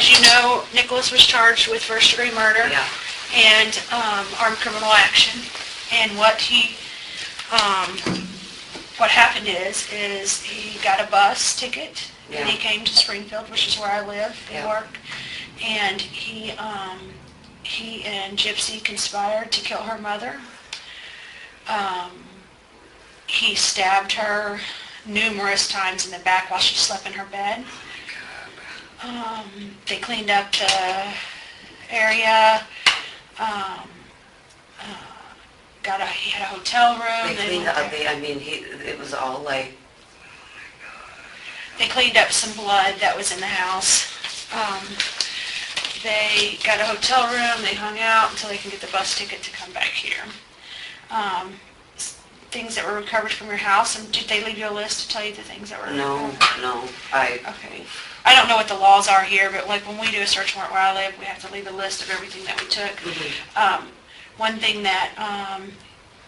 as you know, Nicholas was charged with first-degree murder and armed criminal action. And what happened is he got a bus ticket and he came to Springfield, which is where I live and work, and he and Gypsy conspired to kill her mother. He stabbed her numerous times in the back while she slept in her bed. They cleaned up the area. He had a hotel room. They cleaned up. It was all like. They cleaned up some blood that was in the house. They got a hotel room. They hung out until they can get the bus ticket to come back here. Things that were recovered from your house, and did they leave you a list to tell you the things that were recovered? No. Okay. I don't know what the laws are here, but like when we do a search warrant where I live, we have to leave a list of everything that we took. Mm-hmm. One thing that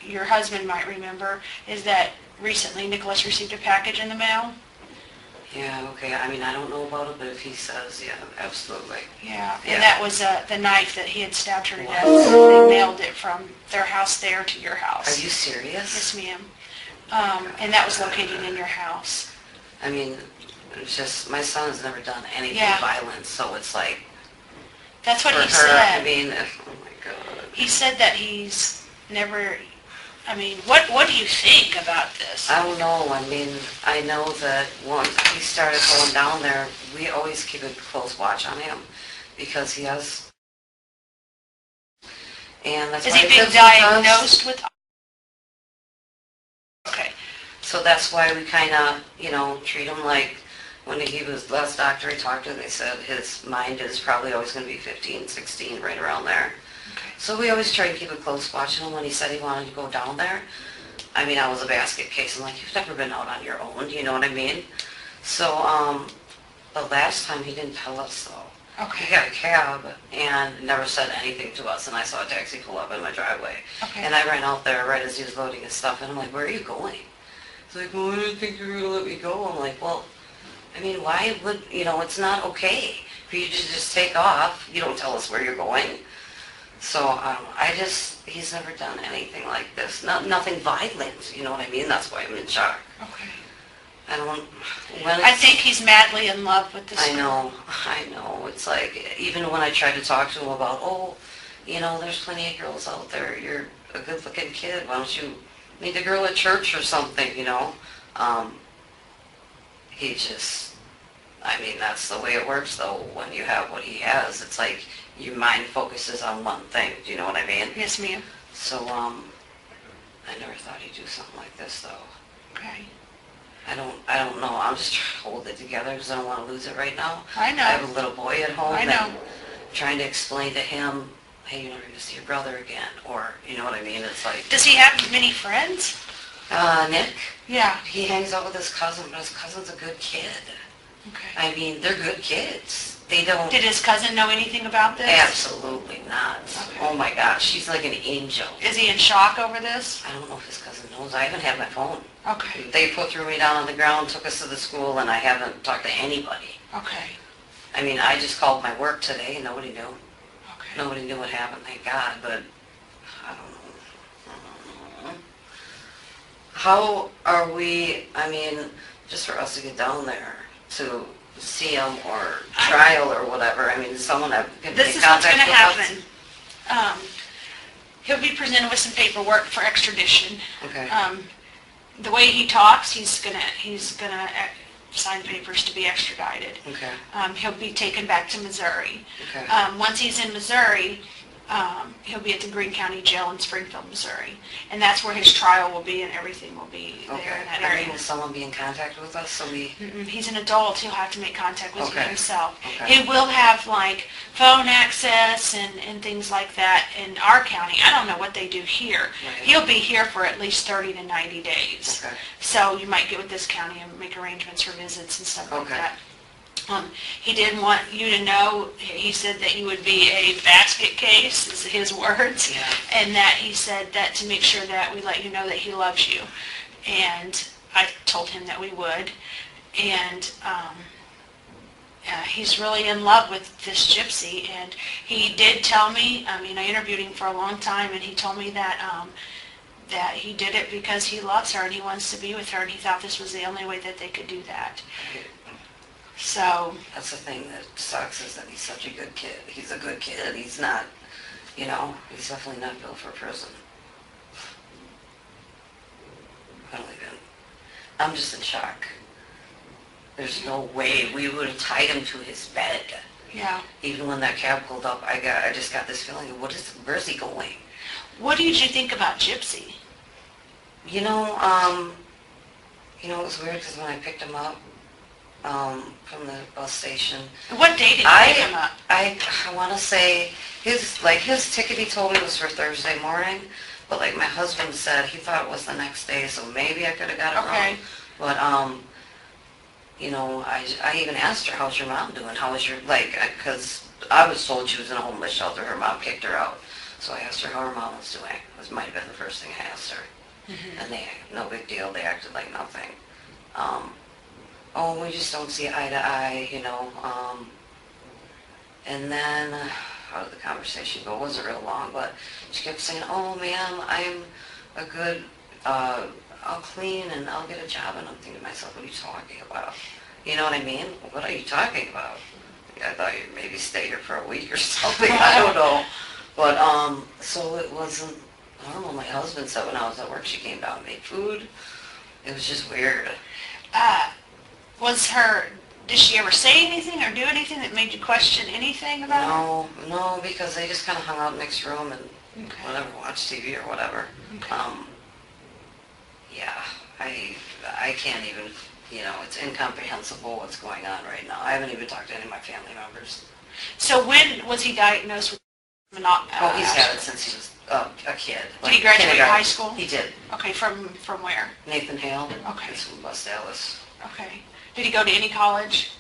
your husband might remember is that recently Nicholas received a package in the mail. Yeah, okay. I don't know about it, but if he says, yeah, absolutely. Yeah, and that was the knife that he had stabbed her to death. They mailed it from their house there to your house. Are you serious? Yes, ma'am. And that was located in your house. It's just, my son has never done anything violent, so it's like... That's what he said. said. Oh my God. He said that he's never... what do you think about this? I don't know. I know that once he started going down there, we always keep a close watch on him because he has... And that's Is why he being diagnosed with... Okay. So that's why we kind of, treat him like... When he was last doctor I talked to, they said his mind is probably always going to be 15, 16, right around there. Okay. So we always try to keep a close watch on him. When he said he wanted to go down there, I was a basket case. I'm like, you've never been out on your own, you know what I mean? So, the last time he didn't tell us though. Okay. He got a cab and never said anything to us, and I saw a taxi pull up in my driveway. Okay. And I ran out there right as he was loading his stuff, and I'm like, where are you going? He's like, well, I didn't think you were going to let me go. I'm like, well... why would, it's not okay for you to just take off. You don't tell us where you're going. So, he's never done anything like this. Nothing violent, you know what I mean? That's why I'm in shock. Okay. I think he's madly in love with this girl. I know. It's like, even when I try to talk to him about, there's plenty of girls out there. You're a good-looking kid. Why don't you meet a girl at church or something, he just, that's the way it works though. When you have what he has, it's like your mind focuses on one thing. Do you know what I mean? Yes, ma'am. So, I never thought he'd do something like this though. Okay. I don't know. I'm just trying to hold it together because I don't want to lose it right now. I know. I have a little boy at home. I know. And trying to explain to him, hey, you're never going to see your brother again. Or, you know what I mean? It's like... Does he have many friends? Nick? Yeah. He hangs out with his cousin, but his cousin's a good kid. Okay. They're good kids. They don't... Did his cousin know anything about this? Absolutely not. Okay. Oh my gosh, she's like an angel. Is he in shock over this? I don't know if his cousin knows. I haven't had my phone. Okay. They threw me down on the ground, took us to the school, and I haven't talked to anybody. Okay. I just called my work today, and nobody knew. Okay. Nobody knew what happened, thank God, but I don't know. How are we, just for us to get down there to see him or trial or whatever, does someone have This is what's going to happen. He'll be presented with some paperwork for extradition. Okay. The way he talks, he's gonna sign papers to be extradited. Okay. He'll be taken back to Missouri. Okay. Once he's in Missouri, he'll be at the Greene County Jail in Springfield, Missouri. And that's where his trial will be and everything will be there in that area. Will someone be in contact with us? He's an adult. He'll have to make contact with you himself. Okay. He will have phone access and things like that in our county. I don't know what they do here. Right. He'll be here for at least 30 to 90 days. Okay. So you might get with this county and make arrangements for visits and stuff like Okay. that. He didn't want you to know, he said that you would be a basket case, is his words, and that he said that to make sure that we let you know that he loves you. And I told him that we would. And he's really in love with this Gypsy, and he did tell me, I mean, I interviewed him for a long time, and he told me that that he did it because he loves her and he wants to be with her, and he thought this was the only way that they could do that. So that's the thing that sucks, is that he's such a good kid. He's a good kid. He's not, you know, he's definitely not built for prison. I'm just in shock. There's no way we would have tied him to his bed. yeah. Even when that cab pulled up, I just got this feeling of where's he going? What did you think about Gypsy? You know, it was weird because when I picked him up from the bus station, What day did you pick him up? I want to say his ticket he told me was for Thursday morning, but like my husband said, he thought it was the next day, so maybe I could have got it wrong. But you know, I even asked her, how's your mom doing? How was your, like, because I was told she was in a homeless shelter. Her mom kicked her out. So I asked her how her mom was doing. This might have been the first thing I asked her. And no big deal. They acted like nothing. Oh, we just don't see eye to eye, you know. And then, how did the conversation go? It wasn't real long, but she kept saying, oh, ma'am, I'm a good, I'll clean and I'll get a job. And I'm thinking to myself, what are you talking about? You know what I mean? What are you talking about? I thought you'd maybe stay here for a week or something. I don't know. But, so it wasn't normal. My husband said when I was at work, she came down and made food. It was just weird. Did she ever say anything or do anything that made you question anything about her? No, because they just kind of hung out next room and whatever, watched TV or whatever. Yeah, I can't even, you know, it's incomprehensible what's going on right now. I haven't even talked to any of my family members. So when was he diagnosed with Oh, he's had it since he was a kid. Did he graduate high school? He did. Okay, from where? Nathan Hale. Okay. He's from West Dallas. Okay. Did he go to any college?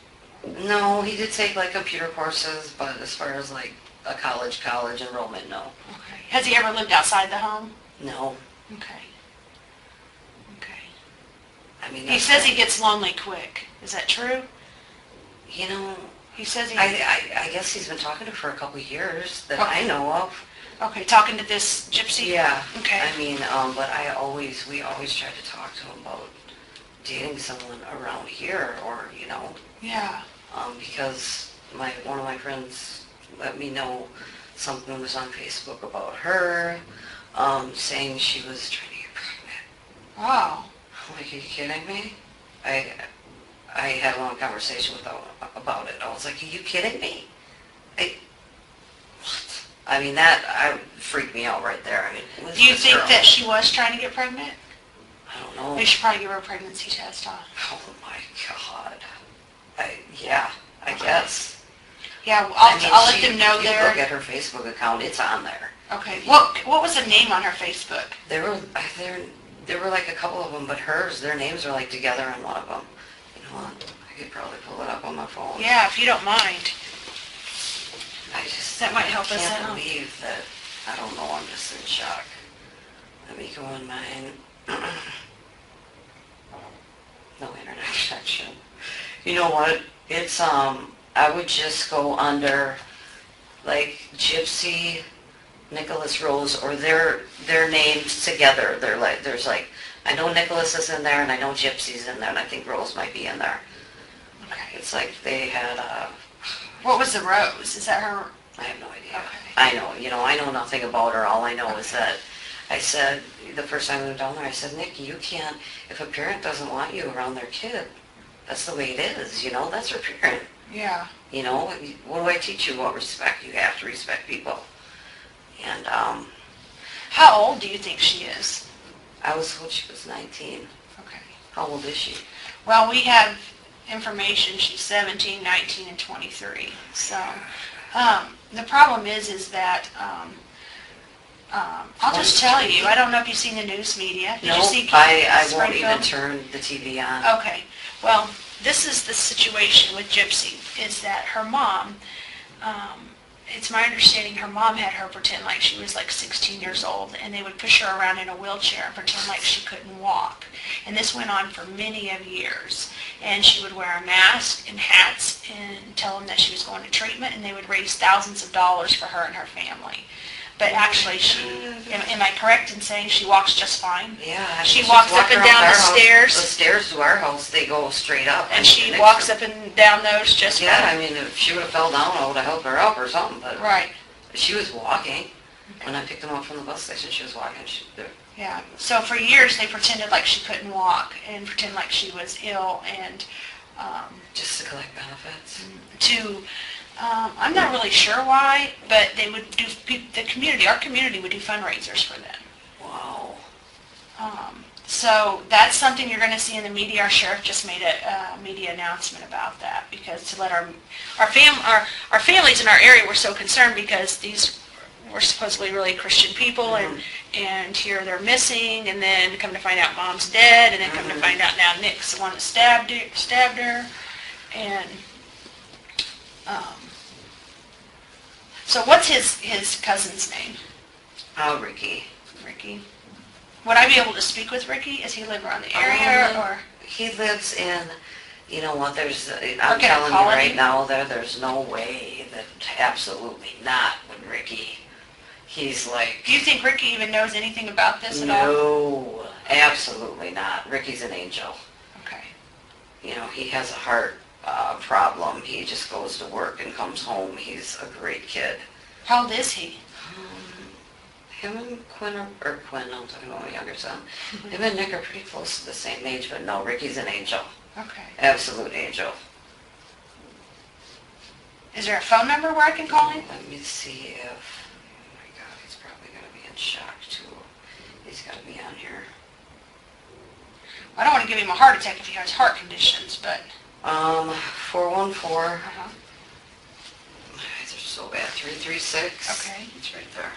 No, he did take like computer courses, but as far as like a college enrollment, no. Okay. Has he ever lived outside the home? No. Okay. Okay. I mean, He says he gets lonely quick. Is that true? You know, he says he... I guess he's been talking to her for a couple of years that I know of. Okay, talking to this Gypsy? Yeah. Okay. I mean, but we always try to talk to him about dating someone around here, or, you know. Yeah. Because one of my friends let me know something was on Facebook about her, saying she was trying to get pregnant. Wow. I'm like, are you kidding me? I had a long conversation with her about it. I was like, are you kidding me? What? I mean, that freaked me out right there. I mean, do you think that she was trying to get pregnant? I don't know. They should probably give her a pregnancy test, huh? Oh my God. Yeah, I guess. Yeah, I'll let them know if there. you look at her Facebook account, it's on there. Okay. What was the name on her Facebook? There were like a couple of them, but their names are like together on one of them. You know what? I could probably pull it up on my phone. Yeah, if you don't mind. That might help us I out. can't believe that. I don't know. I'm just in shock. Let me go on mine. No internet connection. You know what? It's I would just go under like Gypsy, Nicholas Rose, or their names together. They're like, there's like, I know Nicholas is in there and I know Gypsy's in there, and I think Rose might be in there. Okay. It's like they had What was the Rose? Is that her? I have no idea. Okay. I know, you know, I know nothing about her. All I know is that I said, the first time I went down there, I said, Nikki, you can't, if a parent doesn't want you around their kid, that's the way it is, you know, that's her parent. Yeah. You know, what do I teach you about respect? You have to respect people. And, How old do you think she is? I was told she was 19. Okay. How old is she? Well, we have information. She's 17, 19, and 23. So, the problem is that, I'll just tell you, I don't know if you've seen the news media. Did you see I won't Springfield? even turn the TV on. Okay. Well, this is the situation with Gypsy, is that her mom it's my understanding her mom had her pretend like she was like 16 years old, and they would push her around in a wheelchair and pretend like she couldn't walk. And this went on for many of years. And she would wear a mask and hats and tell them that she was going to treatment, and they would raise thousands of dollars for her and her family. But actually, am I correct in saying she walks just fine? Yeah. I mean, She walks up and down the stairs. The stairs to our house, they go straight up. And she walks up and down those just fine? Yeah, I mean, if she would have fell down, I would have helped her up or something, but right. She was walking. When I picked them up from the bus station, she was walking. Yeah, so for years they pretended like she couldn't walk and pretend like she was ill and just to collect benefits. I'm not really sure why, but they would do, our community would do fundraisers for them. Wow. So that's something you're going to see in the media. Our sheriff just made a media announcement about that, because to let our families in our area were so concerned because these were supposedly really Christian people, and here they're missing, and then come to find out mom's dead, and then come to find out now Nick's the one that stabbed her, and so what's his cousin's name? Ricky. Ricky. Would I be able to speak with Ricky? Does he live around the area, or? He lives in, you know what, I'm telling you right now, there's no way that, absolutely not with Ricky. He's like... Do you think Ricky even knows anything about this at all? No, absolutely not. Ricky's an angel. Okay. You know, he has a heart problem. He just goes to work and comes home. He's a great kid. How old is he? Him and Quinn, I'm talking about my younger son. Him and Nick are pretty close to the same age, but no, Ricky's an angel. Okay. Absolute angel. Is there a phone number where I can call him? Let me see if... Oh my God, he's probably going to be in shock too. He's got to be on here. I don't want to give him a heart attack if he has heart conditions, but... 414. These are so bad. 336. Okay. It's right there.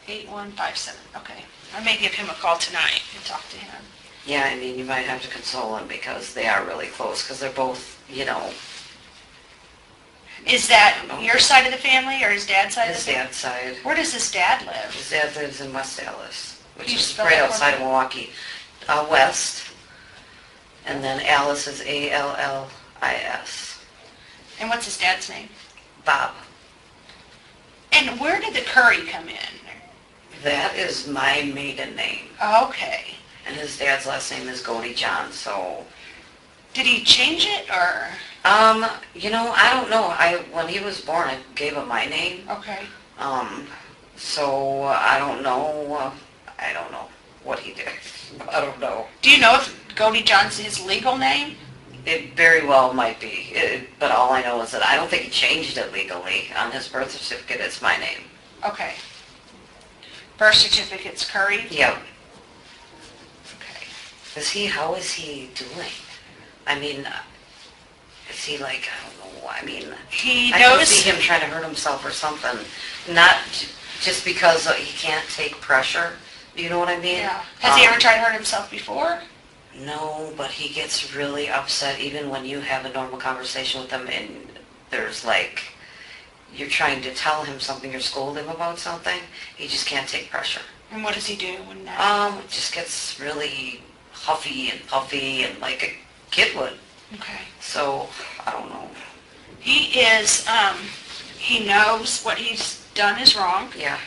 8157. Okay. I may give him a call tonight and talk to him. Yeah, I mean, you might have to console him because they are really close, because they're both, you know... Is that your side of the family or his dad's side of the family? His dad's side. Where does his dad live? His dad lives in West Dallas, which is spell right that for outside me? of Milwaukee. West. And then Alice is Allis. And what's his dad's name? Bob. And where did the Curry come in? That is my maiden name. Okay. And his dad's last name is Godejohn, so... Did he change it, or? You know, I don't know. When he was born, I gave him my name. Okay. So I don't know. I don't know what he did. I don't know. Do you know if Godejohn's his legal name? It very well might be. But all I know is that I don't think he changed it legally. On his birth certificate, it's my name. Okay. Birth certificate's Curry? Yep. Okay. How is he doing? I mean, is he like, I don't know, I mean, He I knows. can see him trying to hurt himself or something. Not just because he can't take pressure. Do you know what I mean? Yeah. Has he ever tried to hurt himself before? No, but he gets really upset even when you have a normal conversation with him and there's like, you're trying to tell him something or scold him about something. He just can't take pressure. And what does he do when that? Just gets really huffy and puffy and like a kid would. Okay. So, I don't know. He is, he knows what he's done is wrong. Yeah.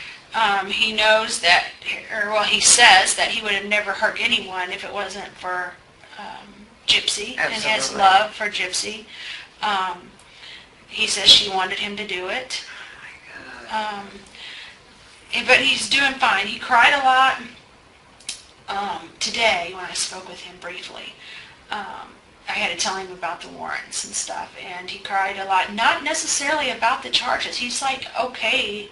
He knows that, he says that he would have never hurt anyone if it wasn't for Gypsy. Absolutely. And his love for Gypsy. He says she wanted him to do it. Oh my God. But he's doing fine. He cried a lot today when I spoke with him briefly. I had to tell him about the warrants and stuff, and he cried a lot. Not necessarily about the charges. He's like, okay.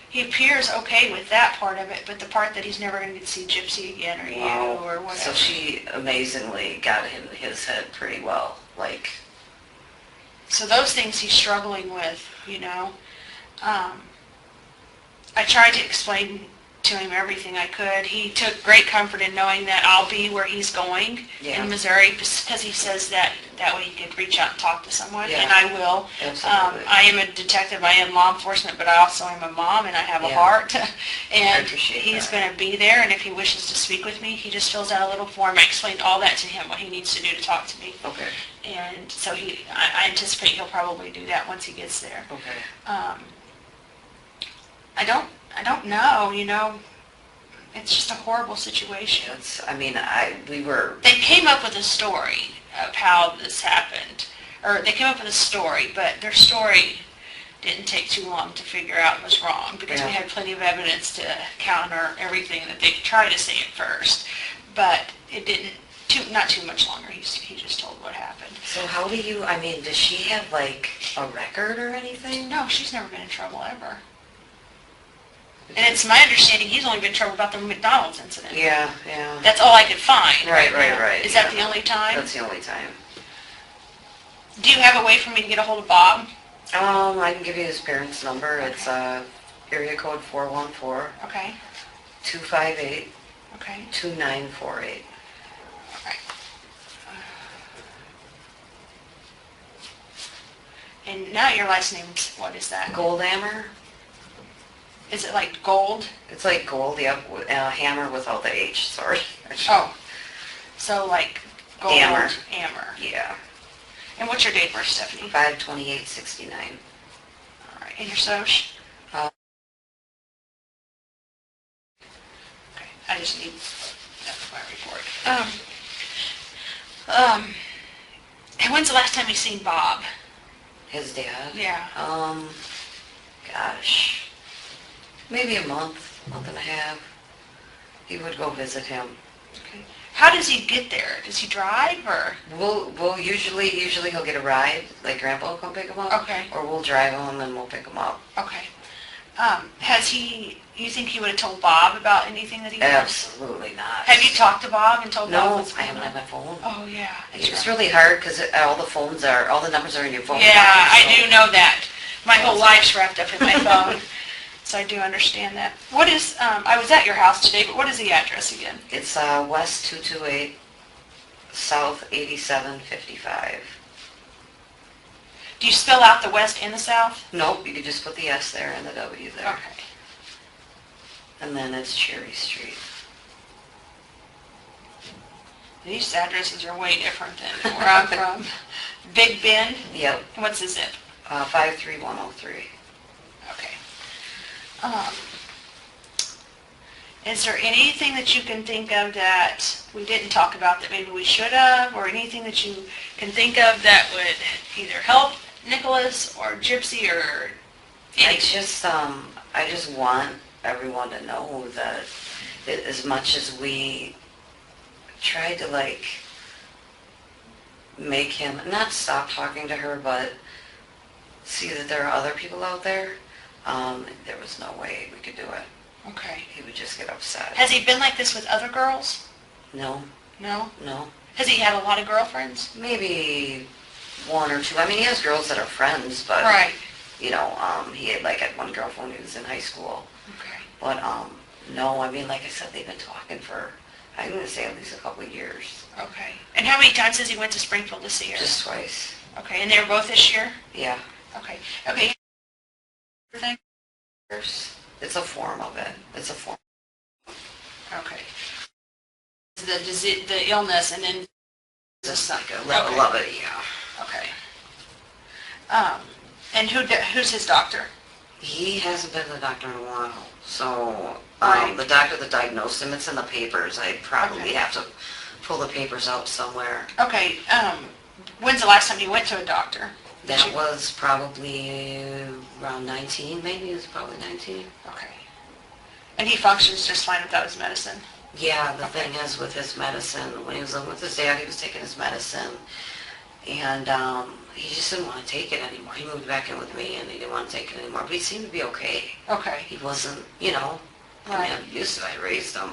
He appears okay with that part of it, but the part that he's never going to get to see Gypsy again or you or whatever. So she amazingly got in his head pretty well. Like. So those things he's struggling with, you know. I tried to explain to him everything I could. He took great comfort in knowing that I'll be where he's going in Missouri, because he says that way he could reach out and talk to someone, and I will. Absolutely. I am a detective, I am law enforcement, but I also am a mom, and I have a heart, and he's going to be there, and if he wishes to speak with me, he just fills out a little form. I explained all that to him, what he needs to do to talk to me. Okay. And so I anticipate he'll probably do that once he gets there. Okay. I don't know, it's just a horrible situation. They came up with a story of how this happened, or they came up with a story, but their story didn't take too long to figure out was wrong, because we had plenty of evidence to counter everything that they tried to say at first, but it didn't, not too much longer. He just told what happened. So how do you, does she have like a record or anything? No, she's never been in trouble ever. And it's my understanding he's only been in trouble about the McDonald's incident. Yeah. That's all I could find. Right. Is that the only time? That's the only time. Do you have a way for me to get a hold of Bob? I can give you his parents' number. Okay. It's area code 414. Okay. 258. Okay. 2948. Okay. And now your last name's, what is that? Goldhammer. Is it like gold? It's like gold, yep. Hammer without the H, sorry. Oh. So like gold. Hammer. Yeah. And what's your date of birth, Stephanie? 5/28/69. All right. And your soc? Okay. I just need that for my report. And when's the last time you seen Bob? His dad? Yeah. Gosh. Maybe a month and a half. He would go visit him. Okay. How does he get there? Does he drive, or? We'll usually he'll get a ride, like Grandpa will come pick him up. Okay. Or we'll drive him and we'll pick him up. Okay. You think he would have told Bob about anything that he knows? Absolutely not. Have you talked to Bob and told Bob No, what's I going on? haven't had my phone. Oh, yeah. It's really hard because all the numbers are in your phone. Yeah, I do know that. My whole life's wrapped up in my phone. So I do understand that. What is, I was at your house today, but what is the address again? It's West 228, South 8755. Do you spell out the west and the south? Nope, you could just put the S there and the W there. Okay. And then it's Cherry Street. These addresses are way different than where I'm from. Big Bend? Yep. And what's the zip? 53103. Okay. Is there anything that you can think of that we didn't talk about that maybe we should have, or anything that you can think of that would either help Nicholas or Gypsy or anything? I just want everyone to know that as much as we tried to make him not stop talking to her, but see that there are other people out there, there was no way we could do it. Okay. He would just get upset. Has he been like this with other girls? No. No? No. Has he had a lot of girlfriends? Maybe one or two. He has girls that are friends, but right. He had had one girlfriend when he was in high school. Okay. But no, like I said, they've been talking for, I'm going to say at least a couple of years. Okay. And how many times has he went to Springfield to see her? Just twice. Okay. And they were both this year? Yeah. Okay. Okay. Everything? It's a form of it. It's a form. Okay. The illness, and then just like a love it, yeah. Okay. And who's his doctor? He hasn't been to the doctor in a while. So Right. The doctor that diagnosed him, it's in the papers. I'd probably have to pull the papers out somewhere. Okay. When's the last time you went to a doctor? That was probably around 19, maybe. He was probably 19. Okay. And he functions just fine without his medicine? Yeah, the thing is with his medicine, when he was living with his dad, he was taking his medicine, and he just didn't want to take it anymore. He moved back in with me, and he didn't want to take it anymore, but he seemed to be okay. Okay. He wasn't, Right. I'm used to it. I raised him.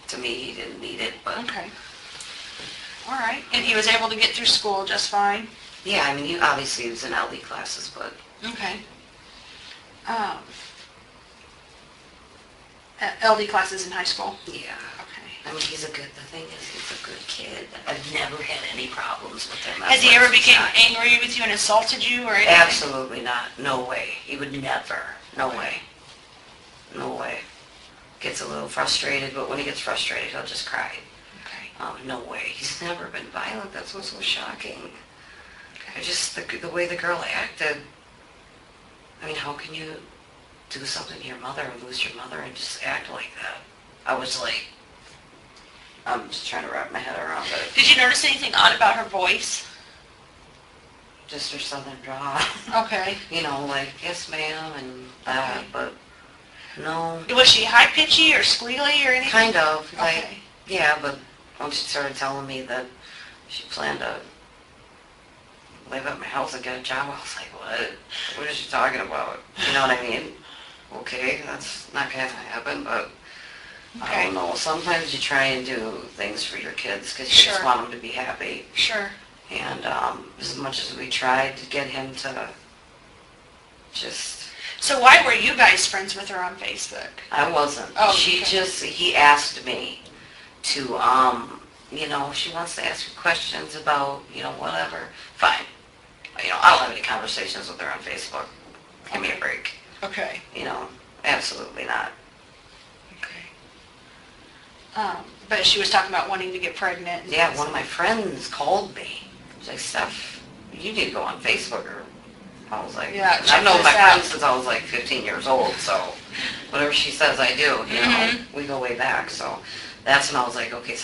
To me, he didn't need it, but... Okay. All right. And he was able to get through school just fine? Yeah, obviously he was in LD classes, but... Okay. LD classes in high school? Yeah. Okay. I mean, the thing is, he's a good kid. I've never had any problems with him. Has he ever become angry with you and insulted you or anything? Absolutely not. No way. He would never. No way. No way. Gets a little frustrated, but when he gets frustrated, he'll just cry. Okay. No way. He's never been violent. That's what's so shocking. Okay. I just, the way the girl acted, I mean, how can you do something to your mother and lose your mother and just act like that? I was like, I'm just trying to wrap my head around it. Did you notice anything odd about her voice? Just her southern drawl. Okay. You know, like, yes ma'am, and that, Okay. but no. Was she high-pitchy or squealy or anything? Kind of, like, Okay. yeah, but when she started telling me that she planned to live at my house and get a job, I was like, what? What is she talking about? You know what I mean? Okay, that's not going to happen, but I Okay. don't know. Sometimes you try and do things for your kids because you Sure. just want them to be happy. Sure. And as much as we tried to get him to just... So why were you guys friends with her on Facebook? I wasn't. Oh, She okay. just, he asked me to, you know, if she wants to ask me questions about, you know, whatever, fine. You know, I don't have any conversations with her on Facebook. Give me a break. Okay. You know, absolutely not. Okay. But she was talking about wanting to get pregnant. And Yeah, one of my friends called me. She's like, Steph, you need to go on Facebook. Or I was like, Yeah, I've check known this my out. friend since I was like 15 years old, so whatever she says I do, you know, we go way back. So that's when I was like, okay,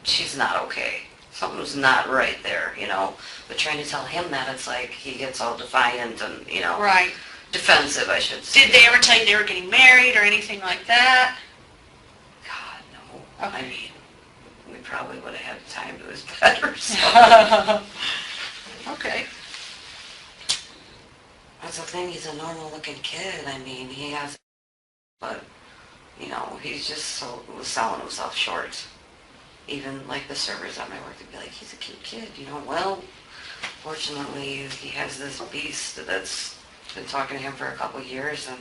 she's not okay. Something's not right there, you know. But trying to tell him that, it's like he gets all defiant and, you know, Right. defensive, I should say. Did they ever tell you they were getting married or anything like that? God, no. Okay. I mean, we probably would have had time to his bed or something. Okay. That's the thing, he's a normal looking kid. I mean, he has, but, you know, he's just was selling himself short. Even like the servers at my work, they'd be like, he's a cute kid, you know. Well, fortunately, he has this beast that's been talking to him for a couple years, and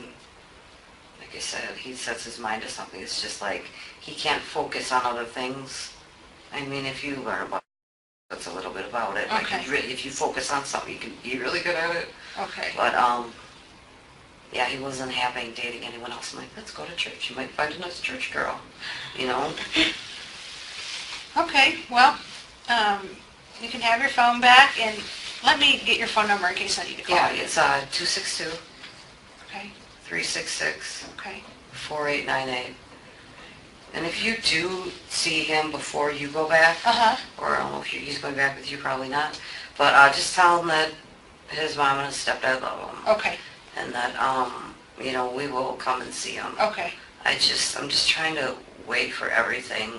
like I said, he sets his mind to something. It's just like he can't focus on other things. I mean, if you learn about that's a little bit about it. Like Okay. if you focus on something, you can be really good at it. Okay. But yeah, he wasn't having dating anyone else. I'm like, let's go to church. You might find a nice church girl, you know. Okay, well, you can have your phone back, and let me get your phone number in case I need to call Yeah, you. it's 262 Okay, 366 okay. 4898. And if you do see him before you go back, Uh-huh. or I don't know if he's going back with you, probably not, but just tell him that his mom and his stepdad love him, Okay, and that you know, we will come and see him. okay. I'm just trying to wait for everything.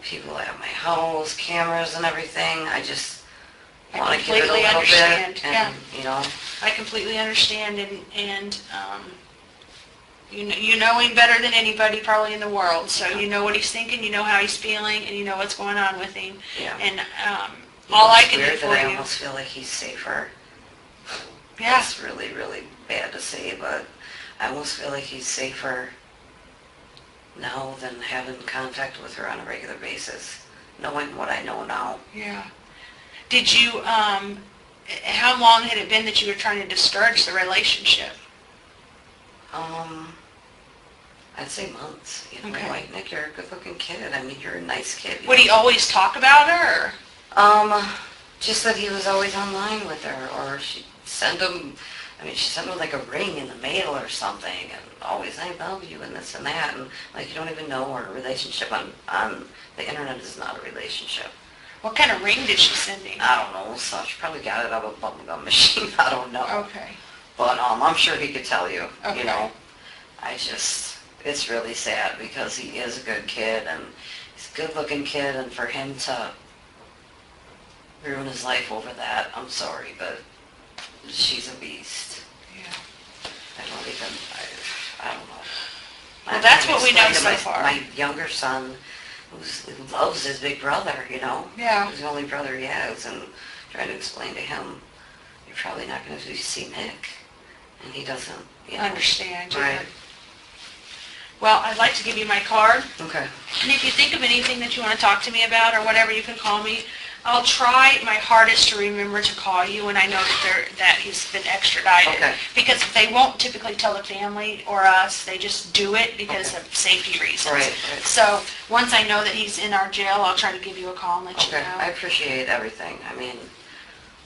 People at my house, cameras and everything. I just I want to give it a completely little understand, bit, yeah. and you know. I completely understand, and you know him better than anybody probably in the world, so you know what he's thinking, you know how he's feeling, and you know what's going on with him. Yeah. And all I It's can do weird for that I you... almost feel like he's safer. Yeah. It's really, really bad to say, but I almost feel like he's safer now than having contact with her on a regular basis, knowing what I know now. Yeah. Did you, how long had it been that you were trying to discourage the relationship? I'd say months. You know, Okay. like, Nick, you're a good-looking kid. I mean, you're a nice kid. Would he always talk about her? Or? Just that he was always online with her, or she'd send him, she sent him like a ring in the mail or something, and always, I love you, and this and that, and like, you don't even know our relationship on the internet is not a relationship. What kind of ring did she send him? I don't know, so she probably got it out of a bubblegum machine, I don't know. Okay. But I'm sure he could tell you, Okay. you know. It's really sad because he is a good kid, and he's a good-looking kid, and for him to ruin his life over that, I'm sorry, but she's a beast. Yeah. I don't know. Well, that's what we know I so explained to far. My younger son who loves his big brother, you know. Yeah. He's the only brother he has, and trying to explain to him, you're probably not going to see Nick, and he doesn't, you know. Understand. Right. Well, I'd like to give you my card. Okay. And if you think of anything that you want to talk to me about or whatever, you can call me. I'll try my hardest to remember to call you when I know that he's been extradited. Okay. Because they won't typically tell the family or us. They just do it because of safety reasons. Right. So once I know that he's in our jail, I'll try to give you a call and let you Okay. know. I appreciate everything. I mean,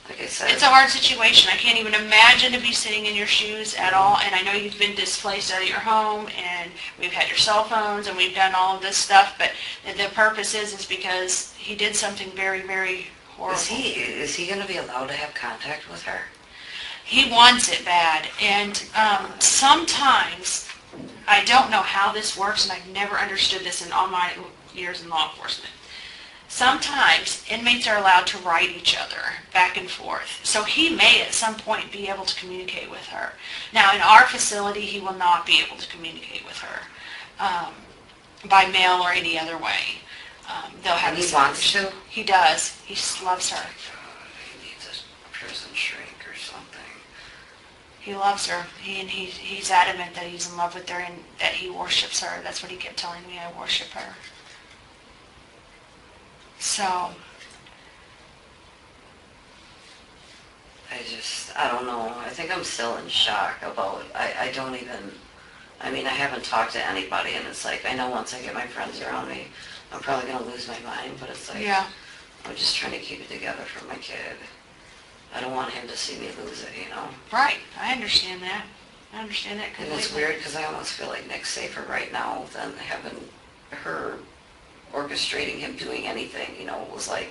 like I said. It's a hard situation. I can't even imagine to be sitting in your shoes at all. And I know you've been displaced out of your home, and we've had your cell phones, and we've done all of this stuff. But the purpose is because he did something very, very horrible. Is he going to be allowed to have contact with her? He wants it bad. And sometimes, I don't know how this works, and I've never understood this in all my years in law enforcement. Sometimes inmates are allowed to write each other back and forth. So he may at some point be able to communicate with her. Now in our facility he will not be able to communicate with her by mail or any other way. They'll have. And he wants to? He does. He loves her. He needs a prison shrink or something. He loves her. He's adamant that he's in love with her and that he worships her. That's what he kept telling me. I worship her. So, I don't know. I think I'm still in shock about, I don't even, I mean, I haven't talked to anybody, and it's like, I know once I get my friends around me, I'm probably going to lose my mind, but it's like, yeah. I'm just trying to keep it together for my kid. I don't want him to see me lose it, you know? Right. I understand that. I understand that completely. And it's weird because I almost feel like Nick's safer right now than having her orchestrating him doing anything, you know. It was like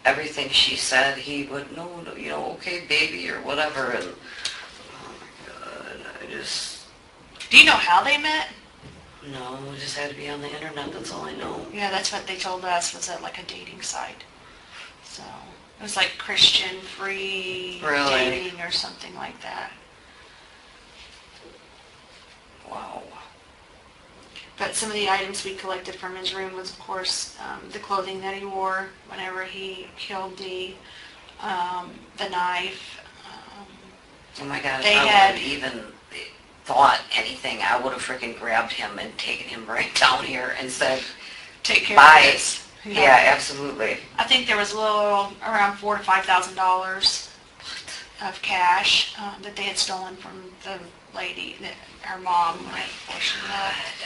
everything she said, he would, no, you know, okay, baby, or whatever, and oh my God, I just... Do you know how they met? No, it just had to be on the internet, that's all I know. Yeah, that's what they told us, was at like a dating site. So, it was like Christian free dating or something like that. Wow. But some of the items we collected from his room was, of course, the clothing that he wore whenever he killed Dee, the knife. Oh my God, if They I had- would have even thought anything, I would have freaking grabbed him and taken him right down here and said, Take care bye. of this. Yeah, absolutely. I think there was a little around $4,000 to $5,000 of cash that they had stolen from the lady, her mom, before she left.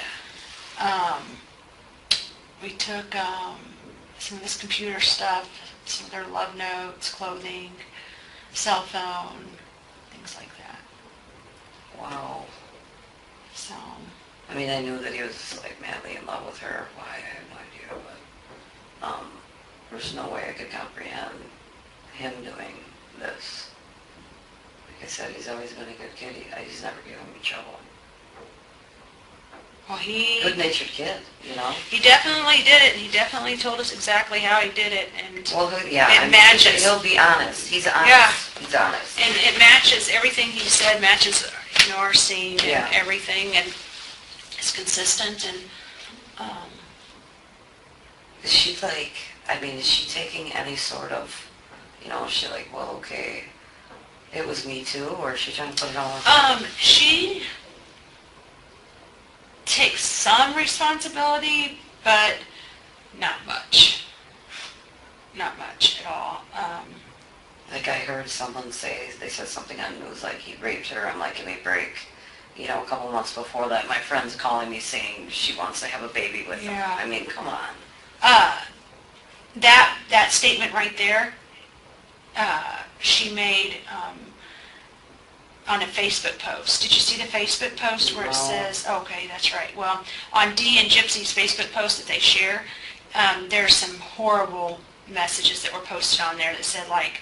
We took some of this computer stuff, some of their love notes, clothing, cell phone, things like that. Wow. So, I mean, I knew that he was like madly in love with her. Why, I have no idea, but there's no way I could comprehend him doing this. Like I said, he's always been a good kid. He's never given me trouble. well, Good-natured kid, you know? he definitely did it. He definitely told us exactly how he did it, and Well, yeah, it I mean, matches. he'll be honest. He's honest. Yeah. He's honest. And it matches, everything he said matches, you know, our scene and Yeah. everything, and it's consistent, and, Is she like, I mean, is she taking any sort of, you know, is she like, well, okay, it was me too, or is she trying to put it all on? she takes some responsibility, but not much. Not much at all. Like I heard someone say, they said something on news like he raped her. I'm like, give me a break. You know, a couple months before that, my friend's calling me saying she wants to have a baby with him. Yeah. I mean, come on. That statement right there, she made on a Facebook post. Did you see the Facebook post where it No. says, okay, that's right. Well, on Dee and Gypsy's Facebook post that they share, there's some horrible messages that were posted on there that said, like,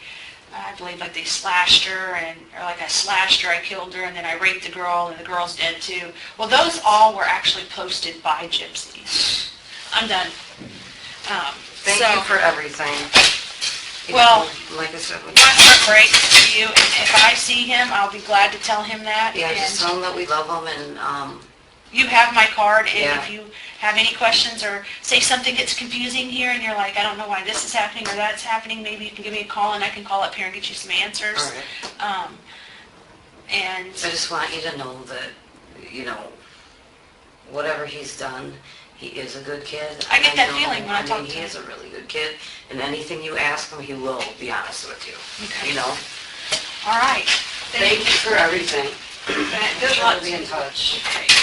I believe like they slashed her, or like I slashed her, I killed her, and then I raped the girl, and the girl's dead too. Well, those all were actually posted by Gypsy. I'm done. Thank you for everything. You Well, know, like I said, my heart breaks for you, and if I see him, I'll be glad to tell him that. yeah, and just tell him that we love him, and you have my card, and Yeah. if you have any questions or say something gets confusing here and you're like, I don't know why this is happening or that's happening, maybe you can give me a call and I can call up here and get you some answers. all right. And I just want you to know that, you know, whatever he's done, he is a good kid. I get that know- feeling when I talk to He him. is a really good kid, and anything you ask him, he will be honest with you. Okay. You know? All right. Thank you for everything. Good Sure, luck. we'll be in touch. Okay.